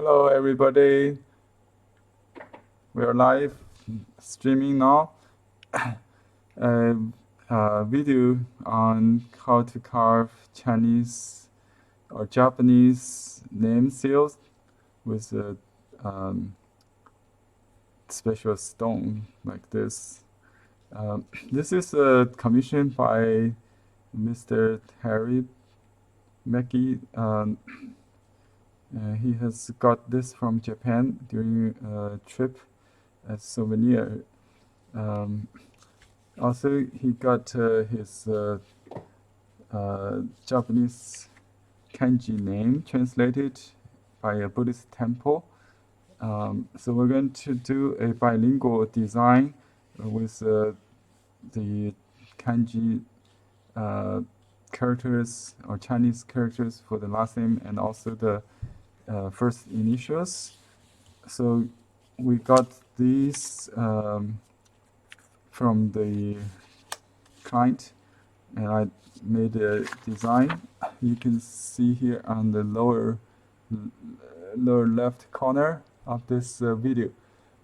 Hello, everybody. We are live streaming now. A, video on how to carve Chinese or Japanese name seals with a special stone like this. This is commissioned by Mr. Harry Mackey. He has got this from Japan during a trip as souvenir. Also, he got his Japanese kanji name translated by a Buddhist temple. So we're going to do a bilingual design with the kanji characters or Chinese characters for the last name and also the first initials. So we got these from the client, and I made a design. You can see here on the lower left corner of this video,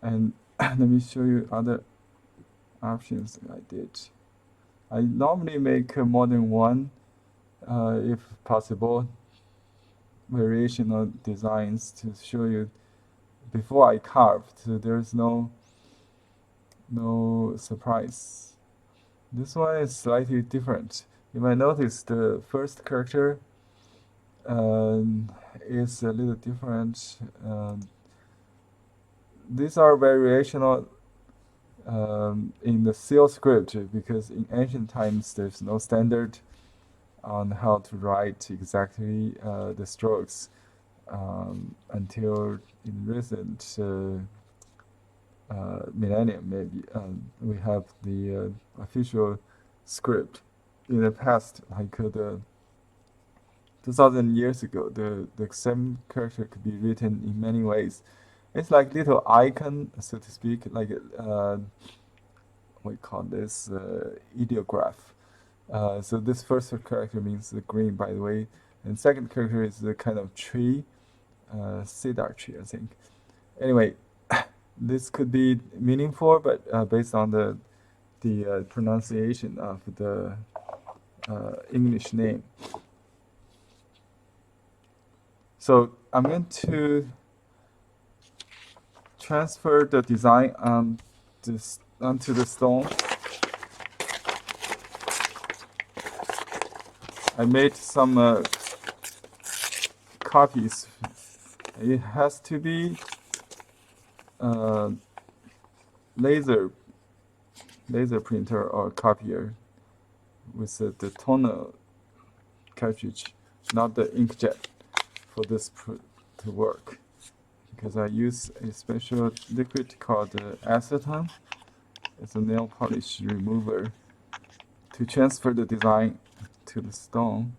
and let me show you other options I did. I normally make more than one, if possible, variational designs to show you before I carved, so there's no surprise. This one is slightly different. You might notice the first character is a little different. These are variational in the seal script because in ancient times there's no standard on how to write exactly the strokes until in recent millennium maybe we have the official script. In the past, like 2,000 years ago, the same character could be written in many ways. It's like little icon, so to speak, like we call this ideograph. So this first character means the green, by the way, and second character is the kind of tree, cedar tree, I think. Anyway, this could be meaningful, but based on the pronunciation of the English name. So I'm going to transfer the design onto the stone. I made some copies. It has to be laser printer or copier with the toner cartridge, not the inkjet, for this to work. Because I use a special liquid called acetone. It's a nail polish remover to transfer the design to the stone.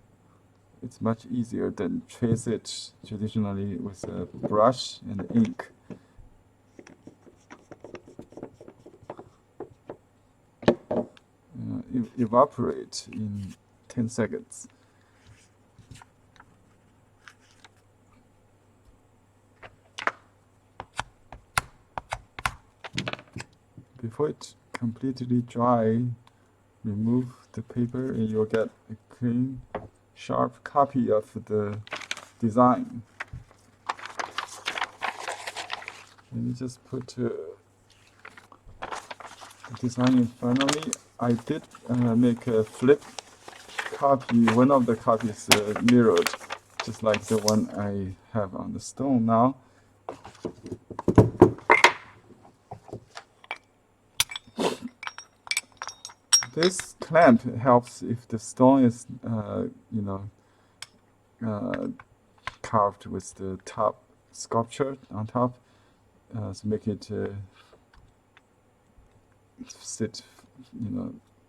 It's much easier than trace it traditionally with a brush and ink. Evaporate in 10 seconds. Before it completely dry, remove the paper and you'll get a clean, sharp copy of the design. Let me just put the design in front of me. I did make a flip copy. One of the copies mirrored, just like the one I have on the stone now. This clamp helps if the stone is, carved with the top sculpture on top, to make it sit,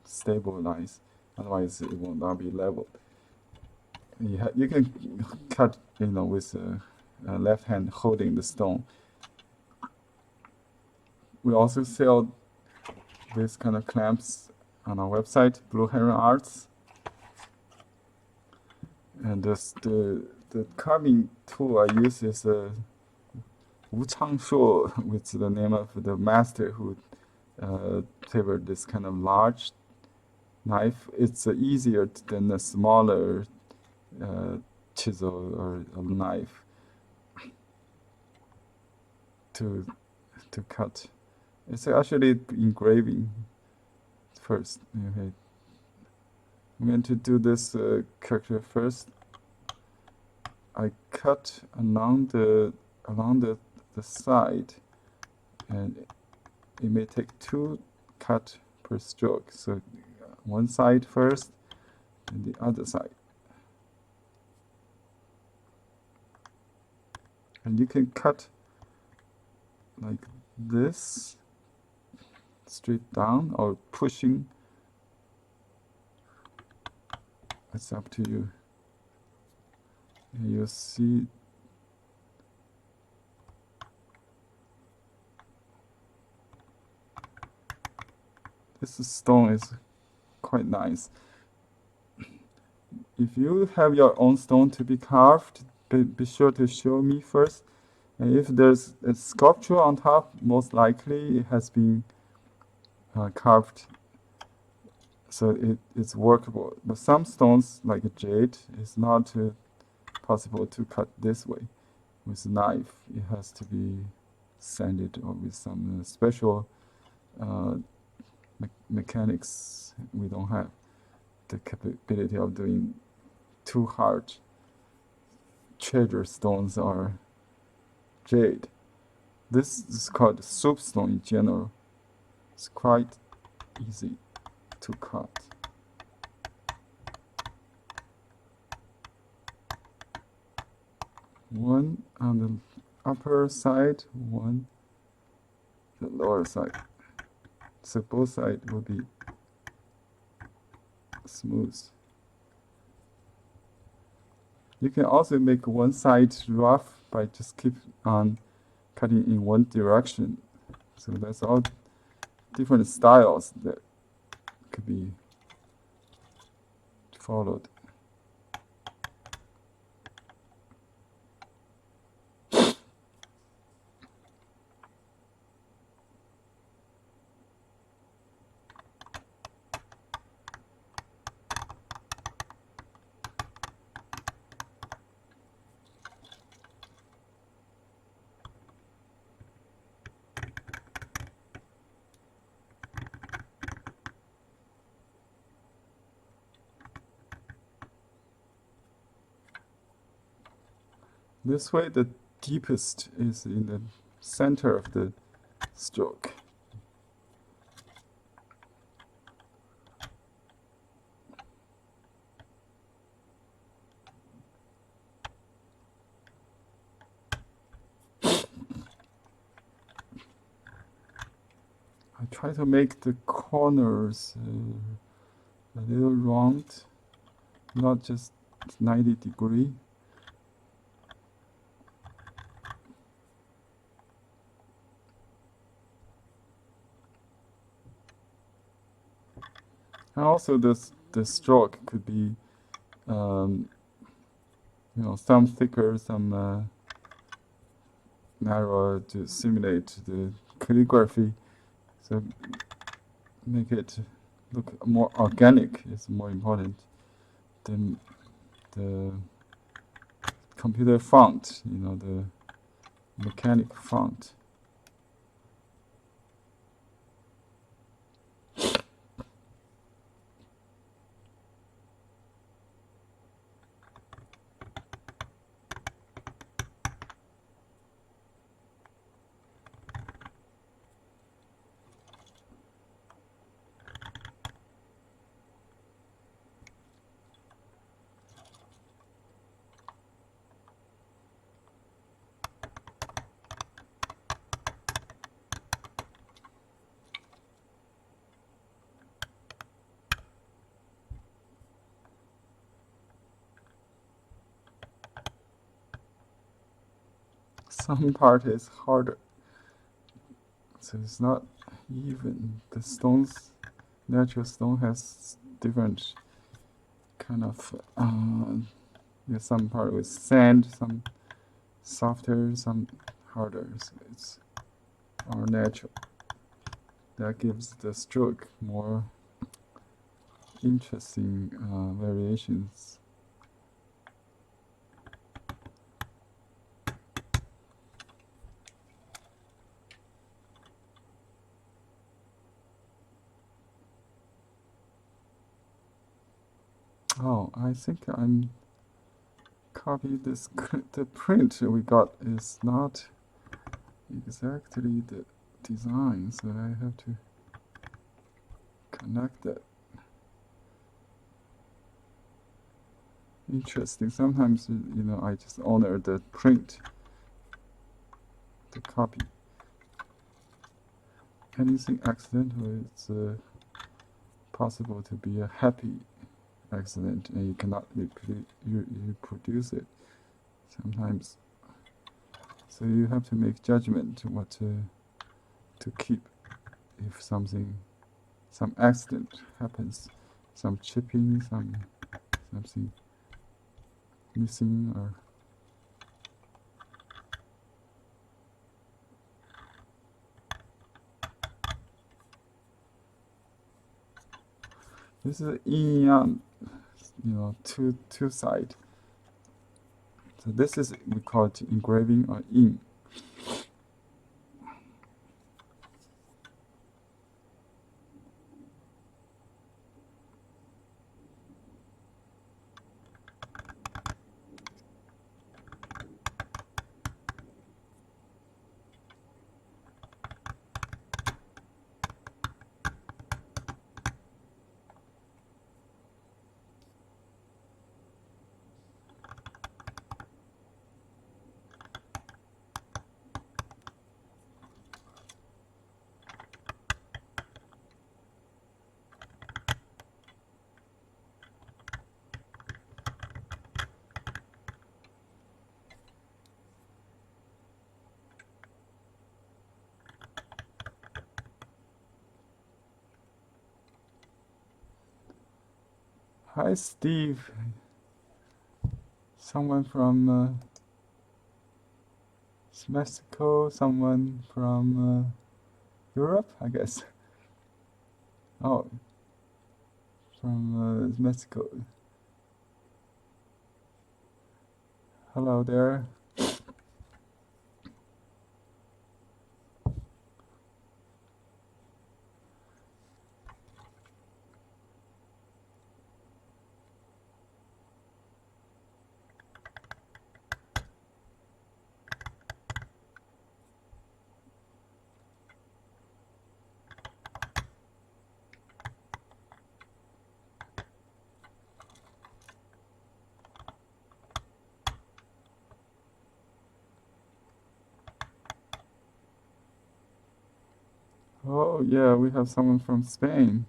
stabilized. Otherwise, it will not be leveled. You can cut, with left hand holding the stone. We also sell this kind of clamps on our website, Blue Heron Arts. And the carving tool I use is a Wu Changshuo, which is the name of the master who favored this kind of large knife. It's easier than a smaller chisel or a knife to cut. It's actually engraving first. Okay. I'm going to do this character first. I cut along the side, and it may take 2 cut per stroke. So one side first, and the other side. And you can cut like this, straight down, or pushing. It's up to you. And you'll see this stone is quite nice. If you have your own stone to be carved, be sure to show me first. And if there's a sculpture on top, most likely it has been carved, so it's workable. But some stones, like jade, is not possible to cut this way with a knife. It has to be sanded or with some special mechanics. We don't have the capability of doing too hard treasure stones or jade. This is called soapstone in general. It's quite easy to cut. One on the upper side, one the lower side. So both sides will be smooth. You can also make one side rough by just keep on cutting in one direction. So that's all different styles that could be followed. This way, the deepest is in the center of the stroke. I try to make the corners a little round, not just 90 degree. And also the stroke could be, some thicker, some narrower to simulate the calligraphy. So make it look more organic is more important than the computer font, the mechanic font. Some part is harder, so it's not even. The stones, natural stone has different kind of, some part with sand, some softer, some harder, so it's more natural. That gives the stroke more interesting variations. Oh, I think I'm copy this. The print we got is not exactly the design, so I have to connect that. Interesting. Sometimes, you know, I just honor the print, the copy. Anything accidental is possible to be a happy accident, and you cannot reproduce it sometimes. So you have to make judgment what to keep if some accident happens, some chipping, something missing, or this is a yin yang, you know, two side. So this is, we call it engraving or yin. Hi, Steve. Someone from Mexico, someone from Europe, I guess. Oh, from Mexico. Hello there. Oh, yeah, we have someone from Spain.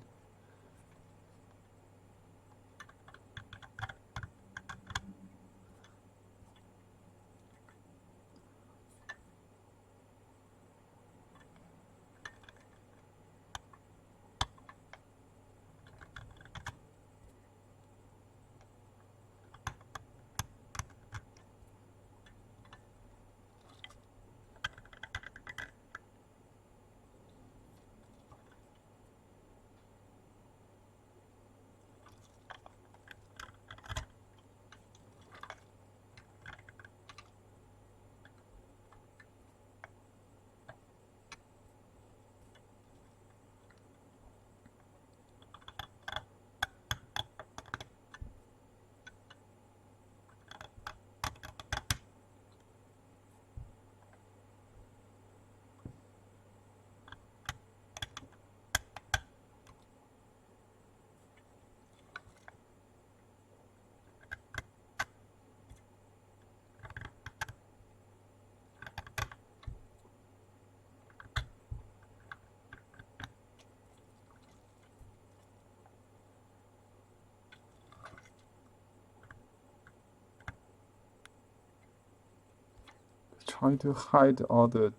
Trying to hide all the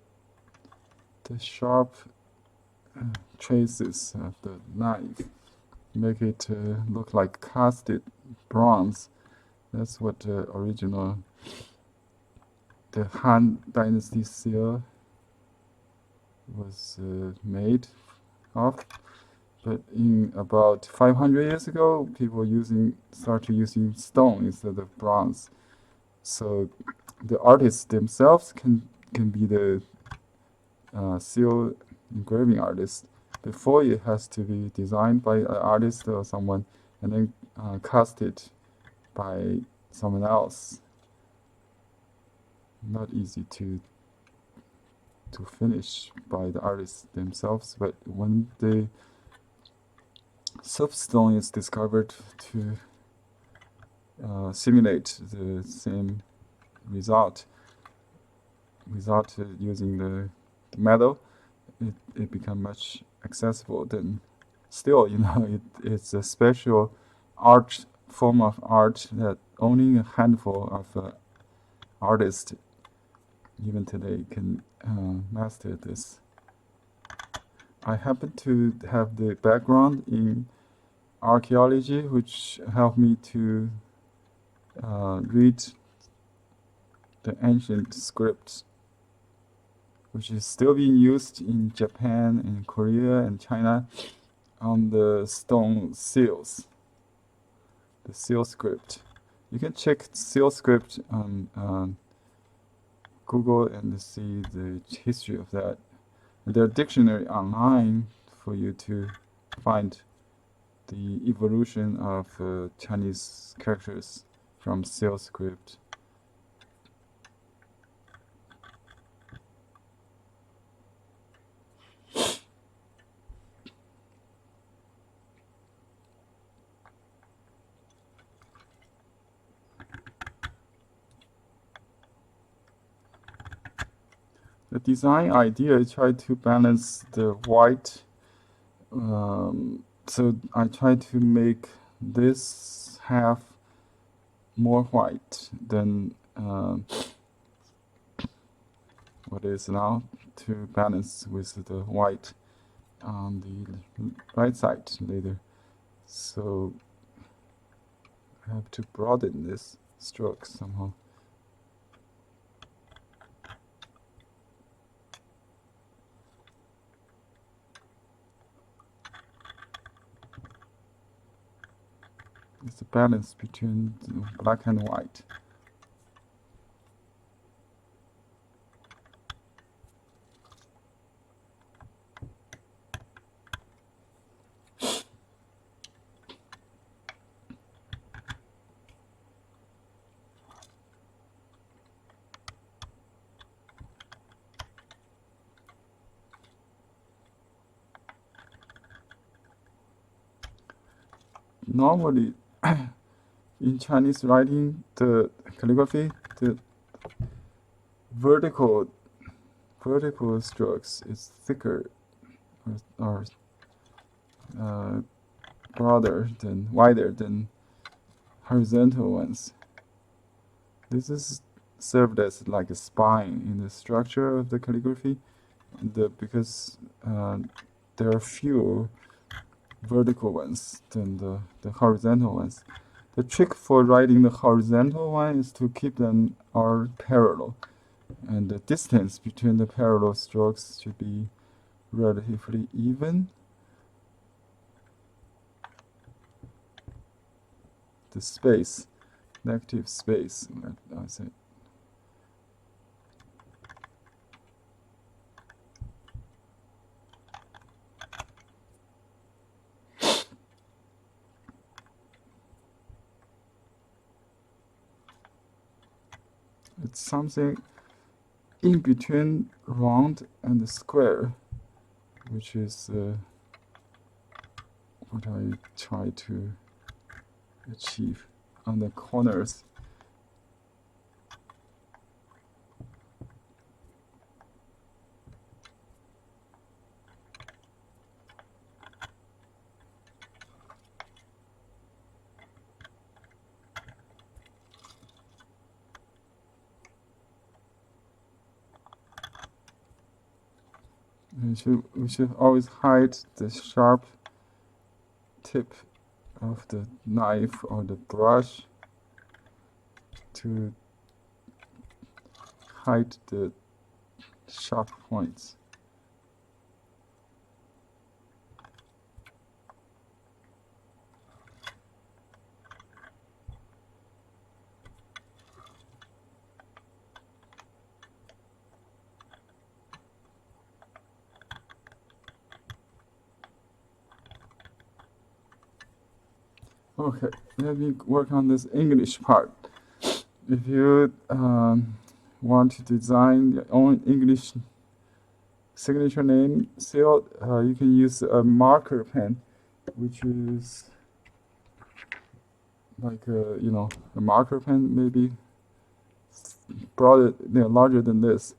sharp traces of the knife, make it look like casted bronze. That's what the original the Han Dynasty seal was made of. But in about 500 years ago, people started using stone instead of bronze. So the artists themselves can be the seal engraving artist. Before it has to be designed by an artist or someone, and then casted by someone else. Not easy to finish by the artists themselves, but when the soapstone is discovered to simulate the same result without using the metal, it becomes much accessible. Then still, it's a special form of art that only a handful of artists even today can master this. I happen to have the background in archaeology, which helped me to read the ancient script, which is still being used in Japan and Korea and China on the stone seals, the seal script. You can check seal script on Google and see the history of that. And there are dictionary online for you to find the evolution of Chinese characters from seal script. The design idea tried to balance the white. So I tried to make this half more white than what is now, to balance with the white on the right side later. So I have to broaden this stroke somehow. It's a balance between black and white. Normally, in Chinese writing, the calligraphy, the vertical strokes is thicker or wider than horizontal ones. This is served as like a spine in the structure of the calligraphy, because there are fewer vertical ones than the horizontal ones. The trick for writing the horizontal one is to keep them all parallel, and the distance between the parallel strokes should be relatively even. The space, negative space, I say. It's something in between round and square, which is what I try to achieve on the corners. We should always hide the sharp tip of the knife or the brush to hide the sharp points. Okay, let me work on this English part. If you want to design your own English signature name seal, you can use a marker pen, which is like a marker pen, maybe broader, larger than this.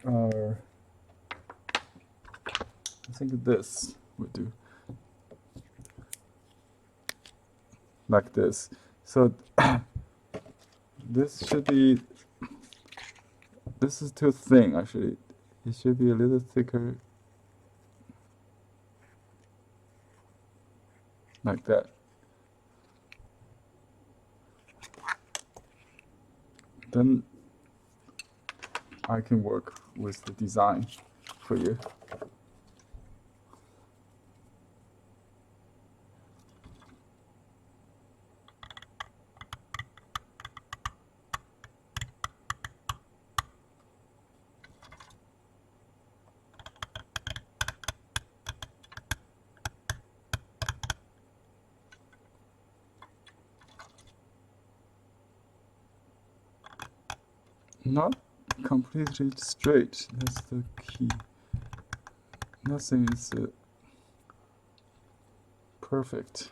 I think this would do. Like this. So this should be, this is too thin actually. It should be a little thicker. Like that. Then I can work with the design for you. Not completely straight, that's the key. Nothing is perfect.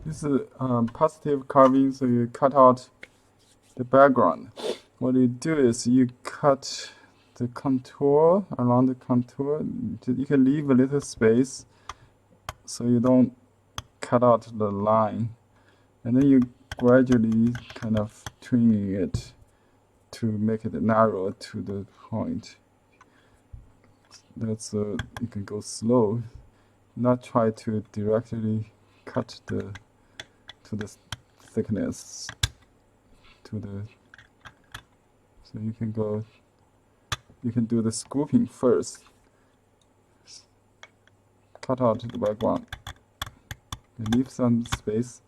This is positive carving, so you cut out the background. What you do is you cut the contour, along the contour. You can leave a little space so you don't cut out the line. And then you gradually kind of twinning it to make it narrow to the point. That's you can go slow, not try to directly cut to the thickness to the. So you can go. You can do the scooping first. Cut out the background. And leave some space.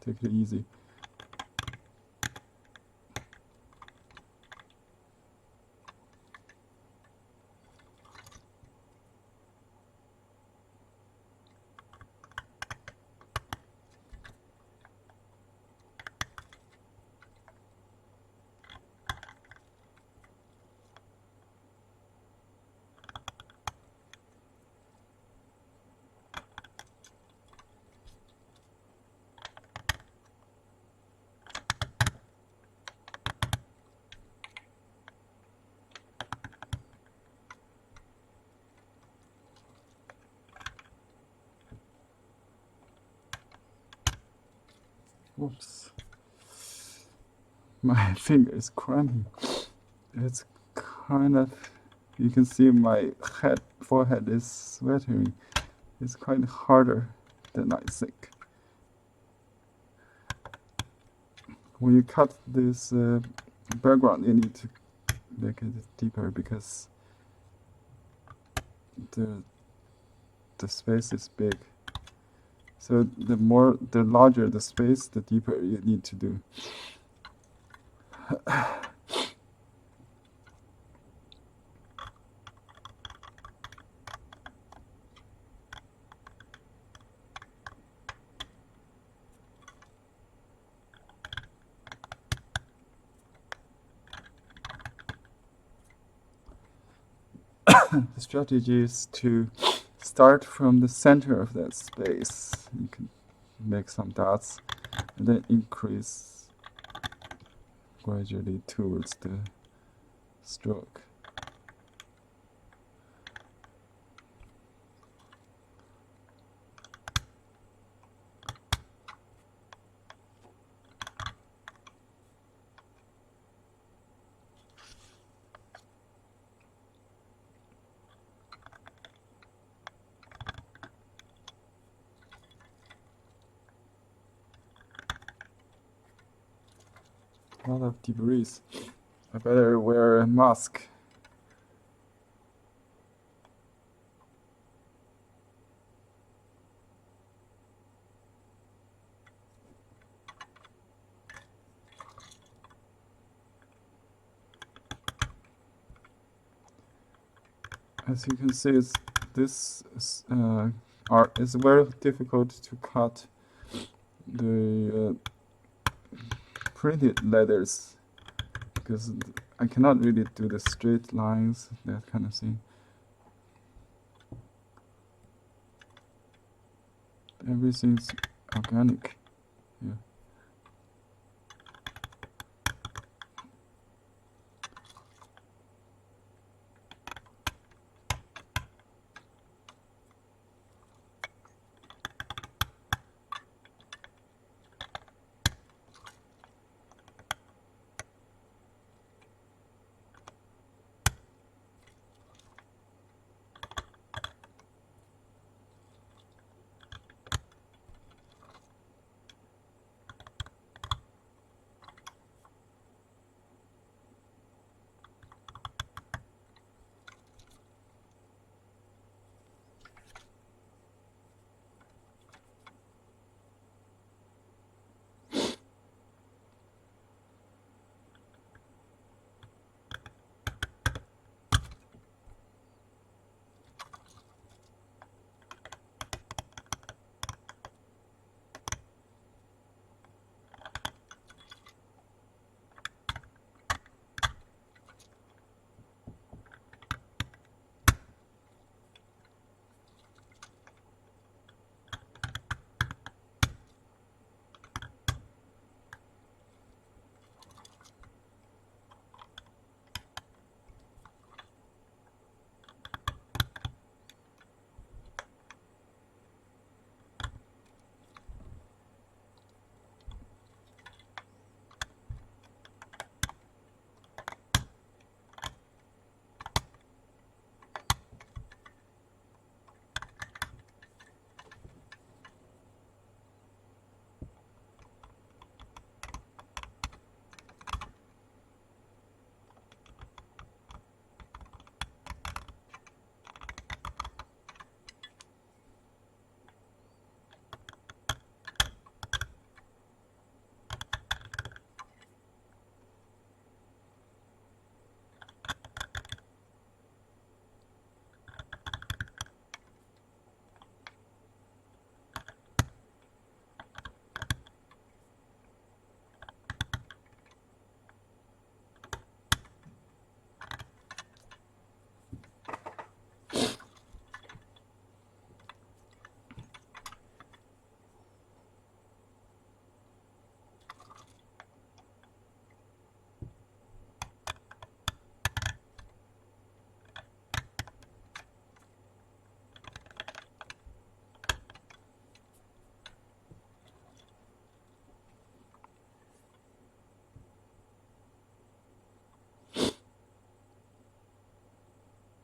Take it easy. Whoops. My finger is cramping. It's kind of, you can see my forehead is sweating. It's quite harder than I think. When you cut this background, you need to make it deeper because the space is big. So the larger the space, the deeper you need to do. The strategy is to start from the center of that space. You can make some dots and then increase gradually towards the stroke. A lot of debris. I better wear a mask. As you can see, this art is very difficult to cut the printed letters because I cannot really do the straight lines, that kind of thing. Everything's organic. Yeah.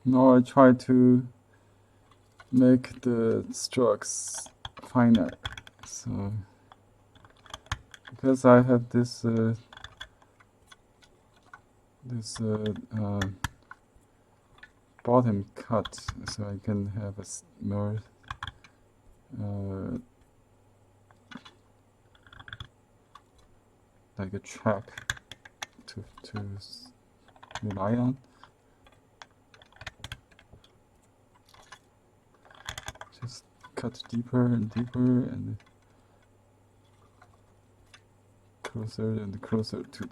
Now I try to make the strokes finer. So because I have this this bottom cut, so I can have a more like a track to rely on. Just cut deeper and deeper and closer and closer to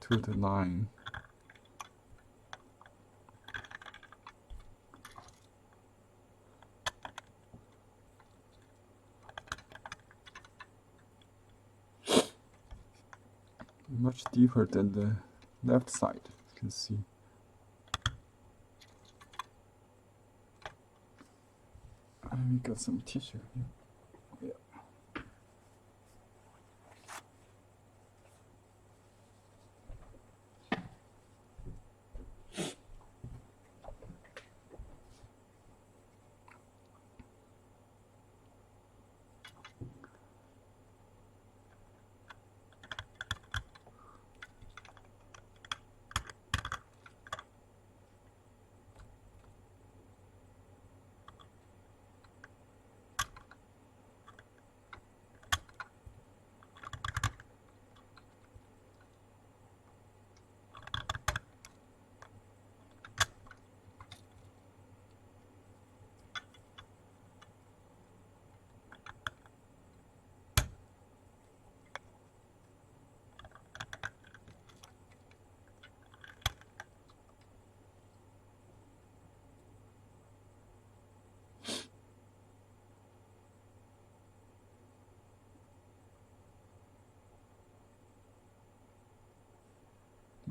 the line. Much deeper than the left side, you can see. We got some tissue here. Yeah.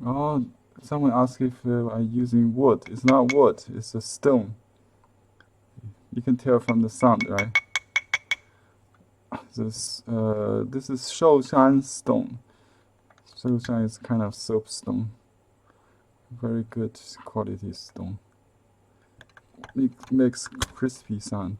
Oh, someone asked if I'm using wood. It's not wood, it's a stone. You can tell from the sound, right? This is Shoushan stone. Shoushan is kind of soapstone. Very good quality stone. It makes crispy sound.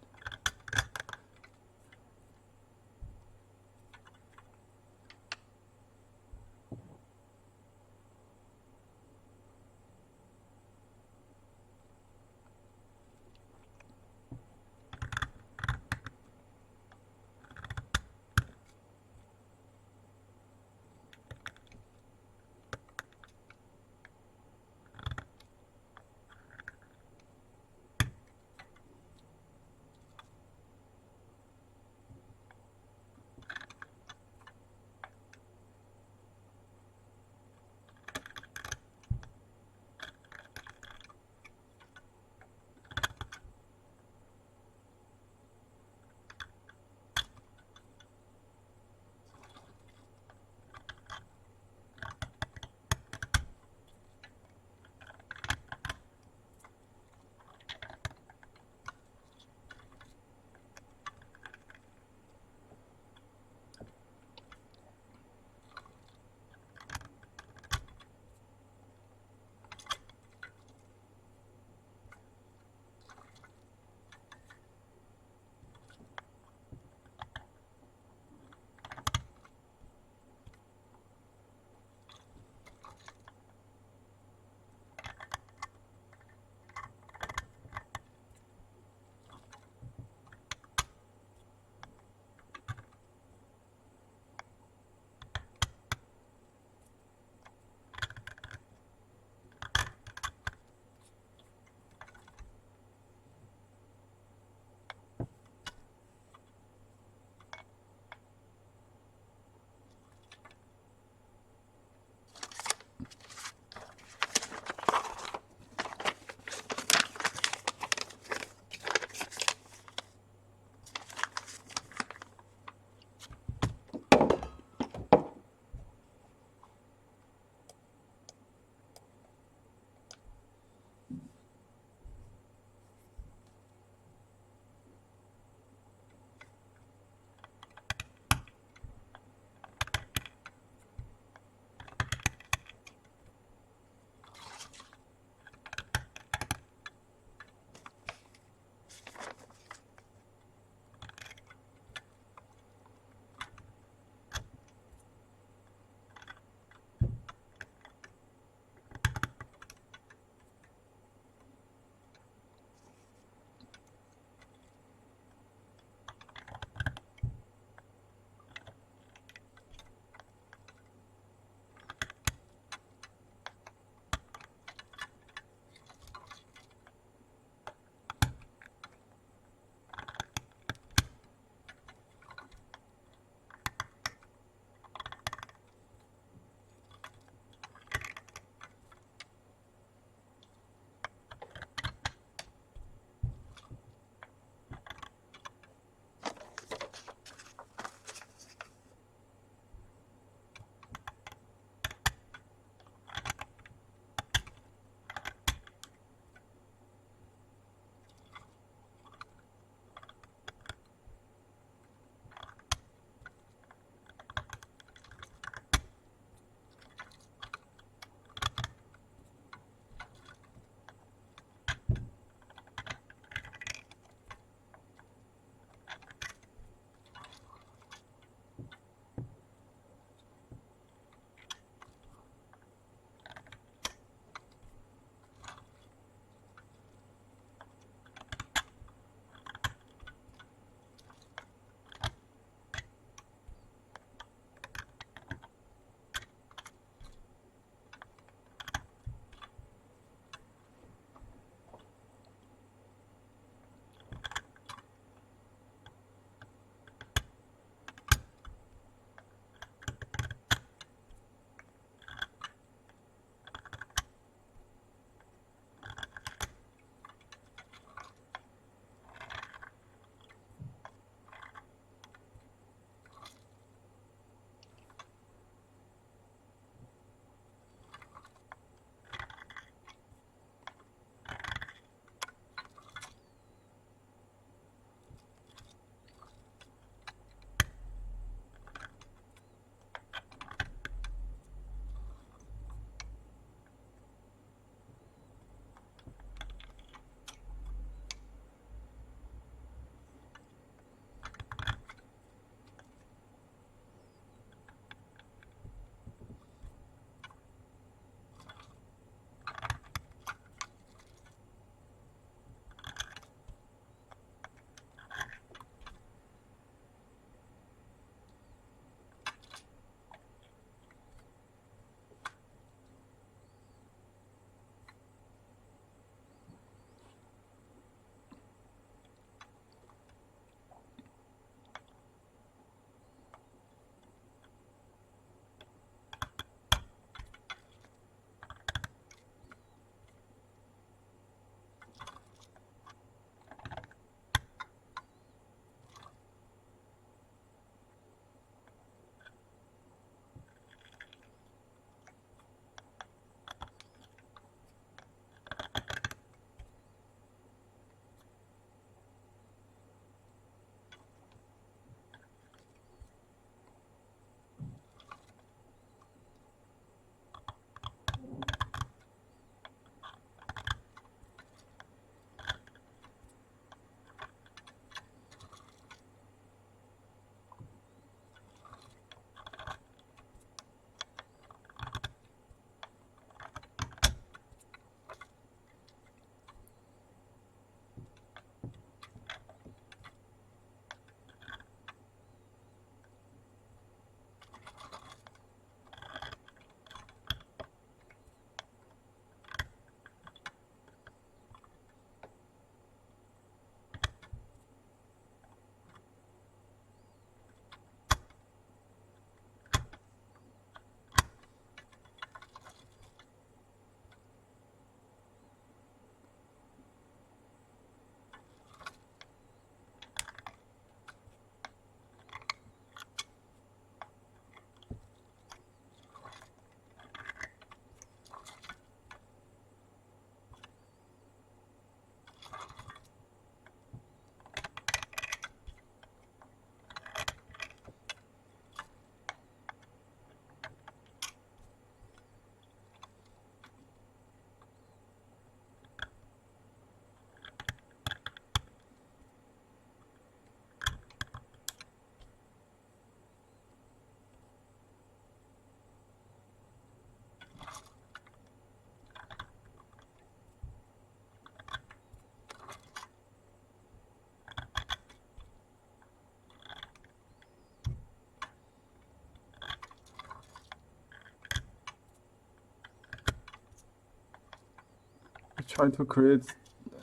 try to create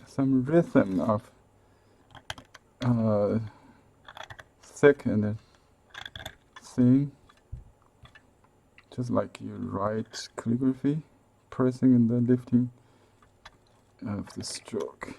some rhythm of thick and thin, just like you write calligraphy, pressing and then lifting of the stroke.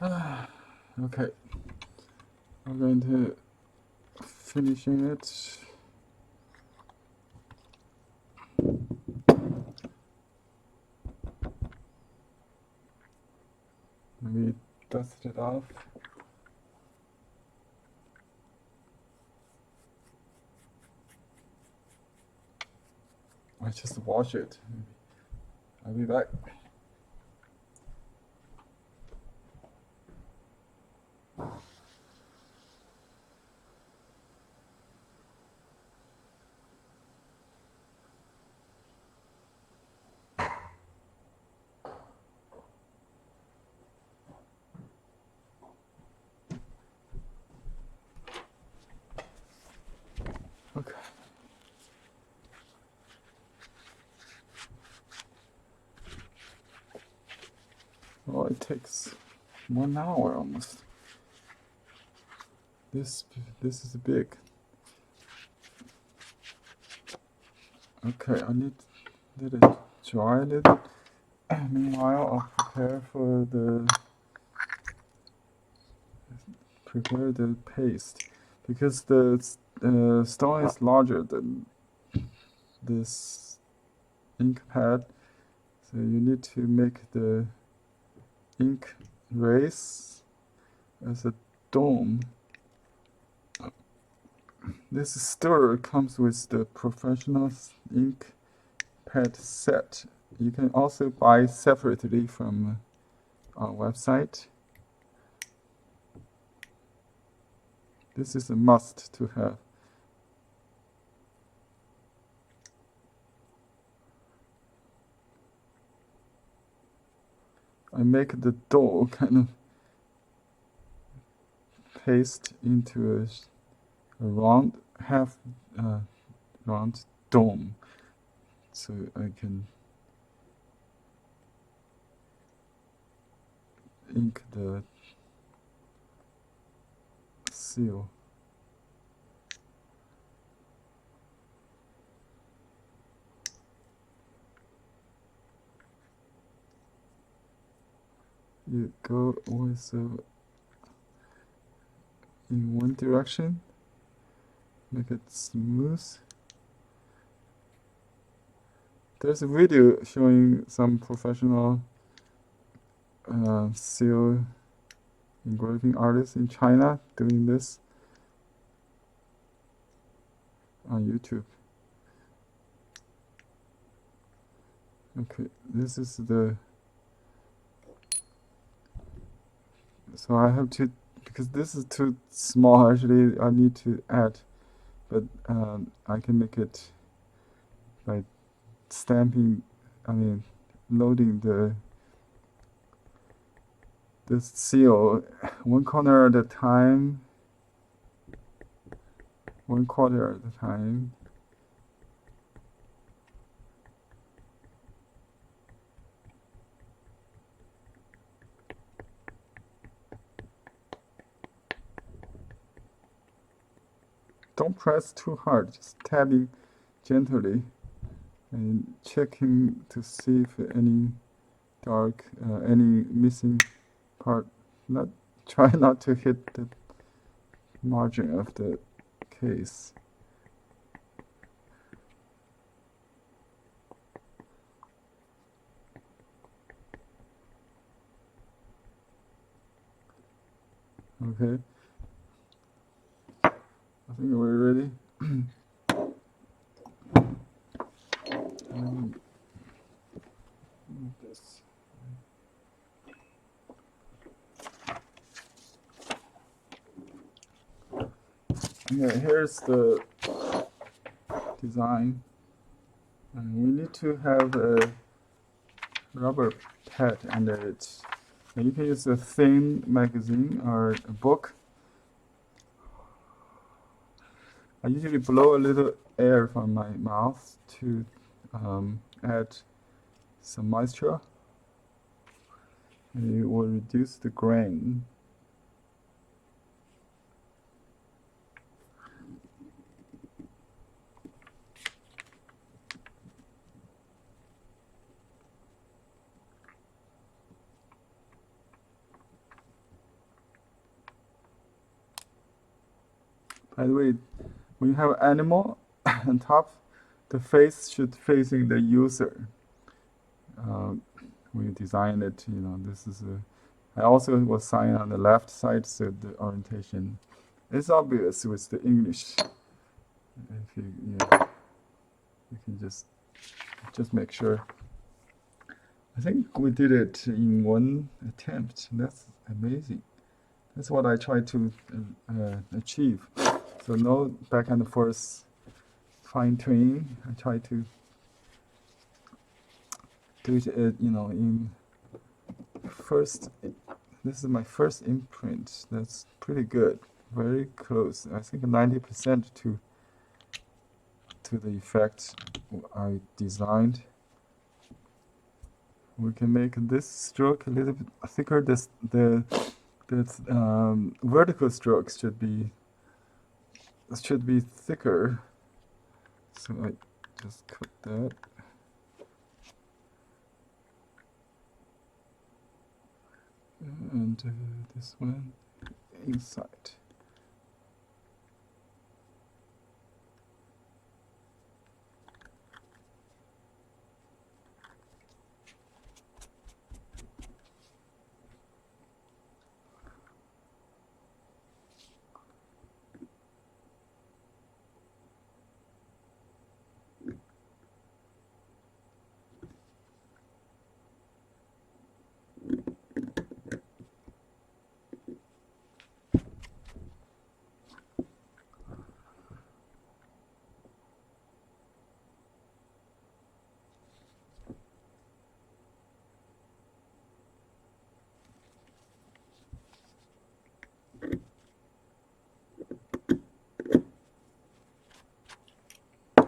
Okay, I'm going to finishing it. Maybe dust it off. I just wash it. I'll be back. Okay. Well, it takes 1 hour almost. This is big. Okay, I need it dry a little. Meanwhile, I'll prepare the paste because the stone is larger than this ink pad, so you need to make the ink race as a dome. This stirrer comes with the professional ink pad set. You can also buy separately from our website. This is a must to have. I make the dough kind of paste into a round, round dome, so I can ink the seal. You go also in one direction, make it smooth. There's a video showing some professional seal engraving artists in China doing this on YouTube. Okay, this is the. So I have to, because this is too small actually, I need to add, but I can make it by stamping, loading the seal 1 corner at a time, 1/4 at a time. Don't press too hard, just tapping gently and checking to see if any dark, any missing part. Try not to hit the margin of the case. Okay. I think we're ready. This. Okay, here's the design. And we need to have a rubber pad under it. And you can use a thin magazine or a book. I usually blow a little air from my mouth to add some moisture. And it will reduce the grain. By the way, when you have animal on top, the face should facing the user. When you design it, this is a. I also will sign on the left side, so the orientation is obvious with the English. If you can just make sure. I think we did it in one attempt. That's amazing. That's what I try to achieve. So no back and forth fine tuning. I try to do it, in first. This is my first imprint. That's pretty good. Very close. I think 90% to the effect I designed. We can make this stroke a little bit thicker. The vertical strokes should be thicker. So I just cut that. And this one inside.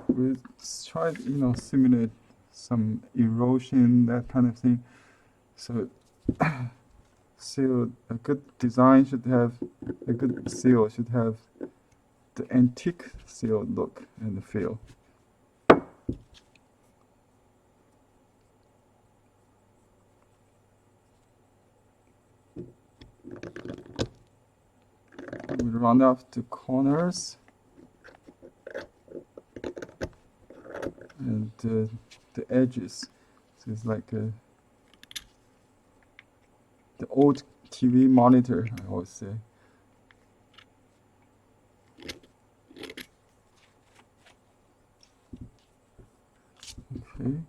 We tried, simulate some erosion, that kind of thing. So, seal, a good design should have, a good seal should have the antique seal look and feel. We round off the corners. And the edges. So it's like the old TV monitor, I always say. Okay.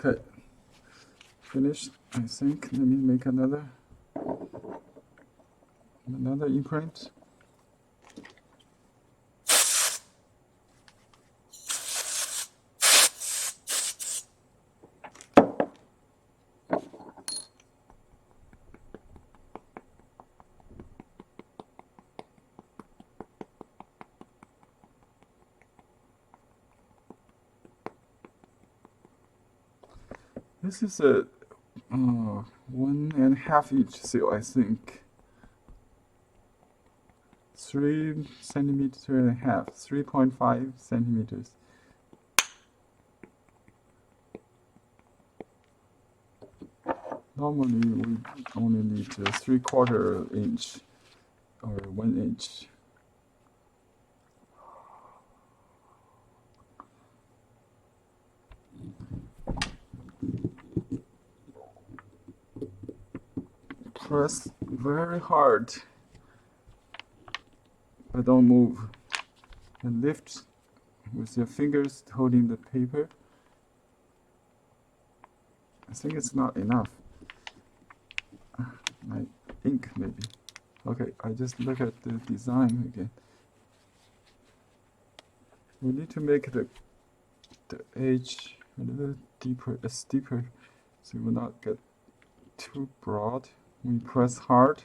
Okay, finished. I think. Let me make another imprint. This is a 1.5 inch seal, I think. 3 centimeters and a half, 3.5 centimeters. Normally we only need a 3/4 inch or 1 inch. Press very hard, but don't move. And lift with your fingers holding the paper. I think it's not enough. My ink maybe. Okay, I just look at the design again. We need to make the edge a little deeper, steeper, so it will not get too broad. We press hard.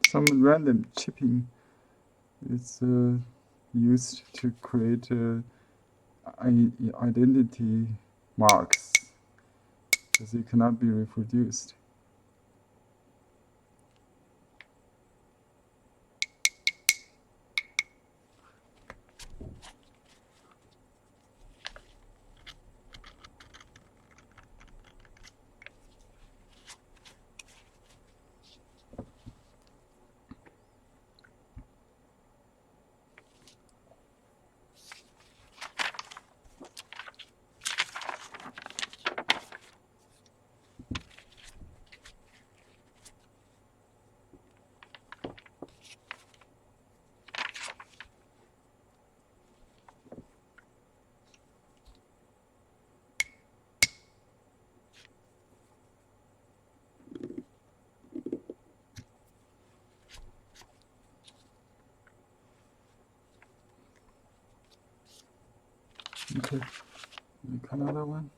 Some random chipping is used to create identity marks, because it cannot be reproduced. Okay, make another one.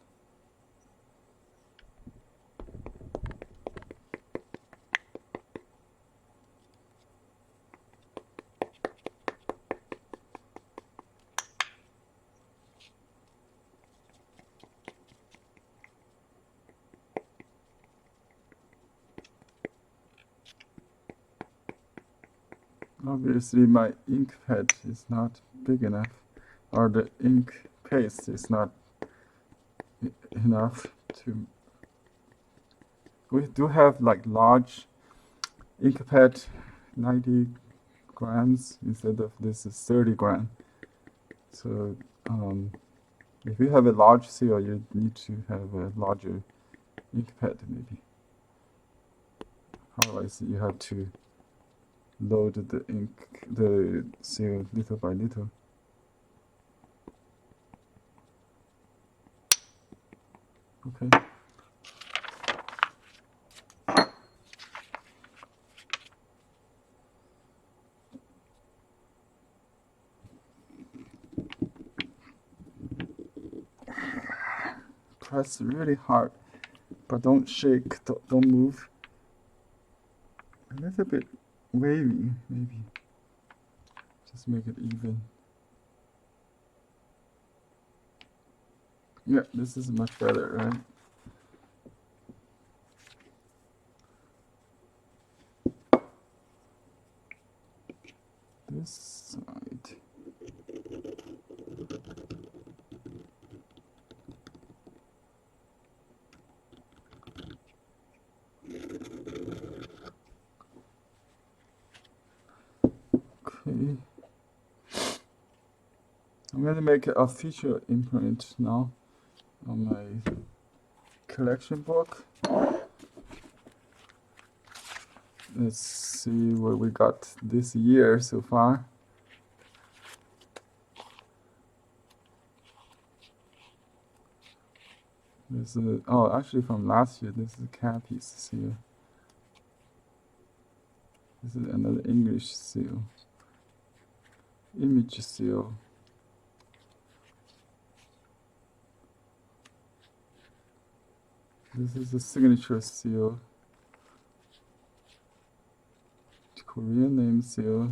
Obviously my ink pad is not big enough, or the ink paste is not enough to. We do have like large ink pad, 90 grams instead of this is 30 grams. So if you have a large seal, you need to have a larger ink pad maybe. Otherwise you have to load the ink, the seal little by little. Okay. Press really hard, but don't shake, don't move. A little bit wavy, maybe. Just make it even. Yeah, this is much better, right? This side. Okay. I'm gonna make a feature imprint now on my collection book. Let's see what we got this year so far. This is, oh, actually from last year, this is a cat piece seal. This is another English seal. Image seal. This is a signature seal. Korean name seal.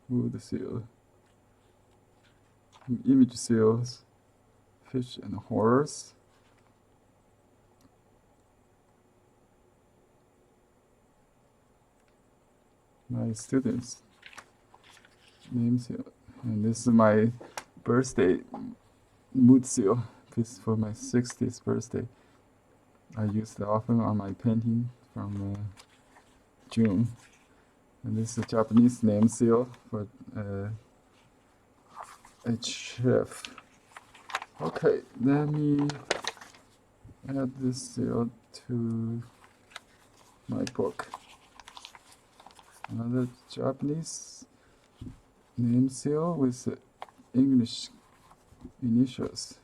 Wood seal. Image seals. Fish and horse. My students' name seal. And this is my birthday mood seal. This is for my 60th birthday. I use it often on my painting from June. And this is a Japanese name seal for a chef. Okay, let me add this seal to my book. Another Japanese name seal with English initials.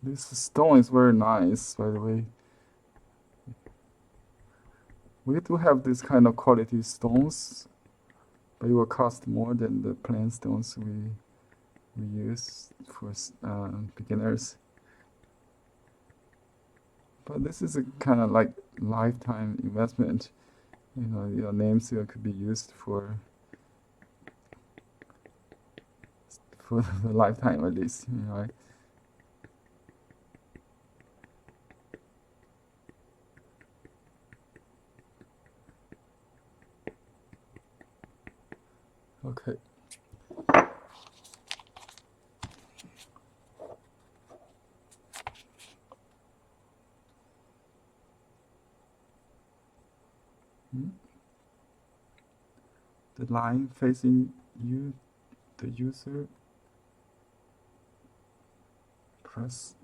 This stone is very nice, by the way. We do have this kind of quality stones, but it will cost more than the plain stones we use for beginners. But this is a kind of like lifetime investment. You know, your name seal could be used for the lifetime at least. You know, okay. The line facing you, the user, press.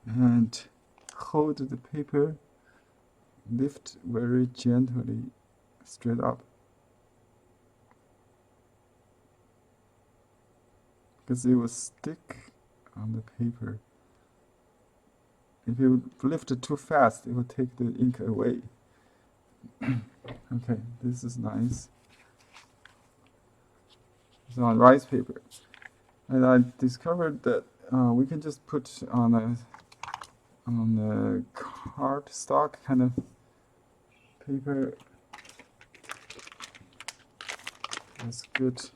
And hold the paper, lift very gently straight up. Because it will stick on the paper. If you lift it too fast, it will take the ink away. Okay, this is nice. It's on rice paper. And I discovered that we can just put on a cardstock kind of paper. That's good.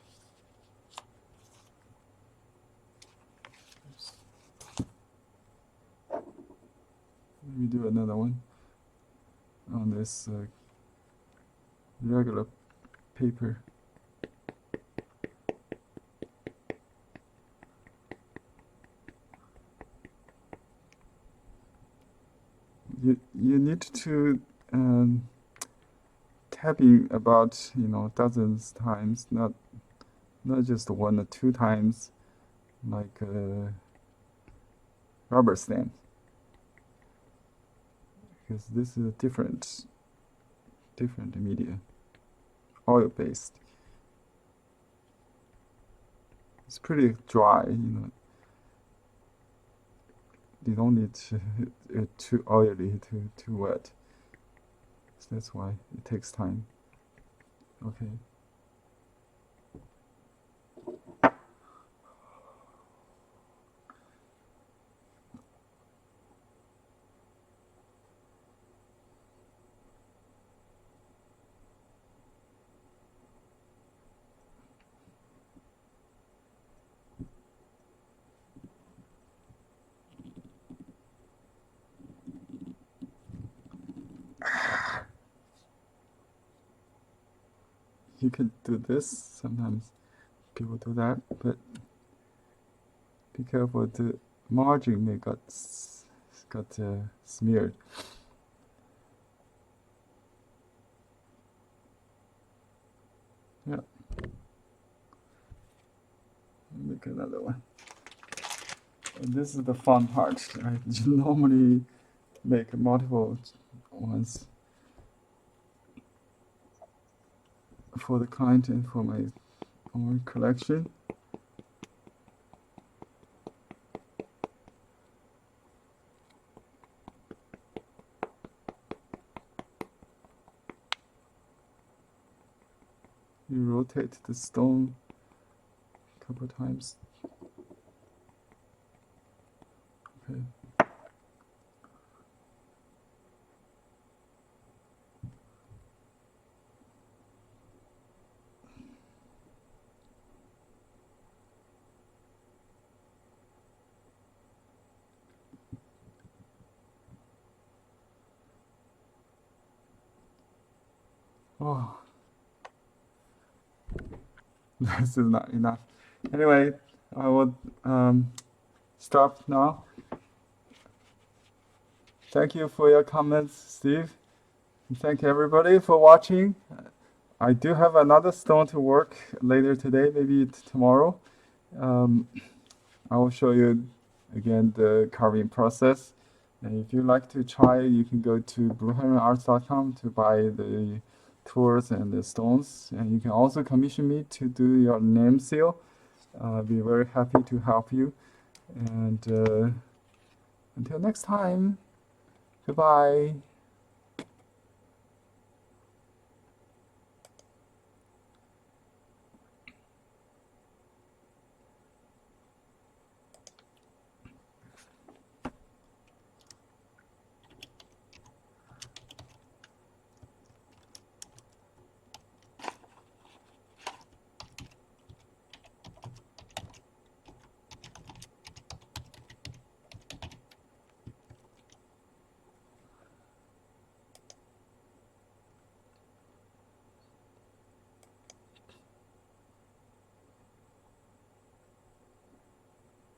Let me do another one on this regular paper. You need to tapping about dozens times, not just one or two times, like rubber stamp. Because this is a different media, oil based. It's pretty dry, You don't need it too oily, too wet. So that's why it takes time. Okay. You can do this sometimes. people do that, but be careful, the margin may got smeared. Yeah. Make another one. And this is the fun part. I normally make multiple ones for the client and for my own collection. You rotate the stone a couple times. Okay. Oh, this is not enough. Anyway, I will stop now. Thank you for your comments, Steve. And thank everybody for watching. I do have another stone to work later today, maybe tomorrow. I will show you again the carving process. And if you like to try, you can go to blueheronarts.com to buy the tools and the stones. And you can also commission me to do your name seal. I'll be very happy to help you. And until next time, goodbye.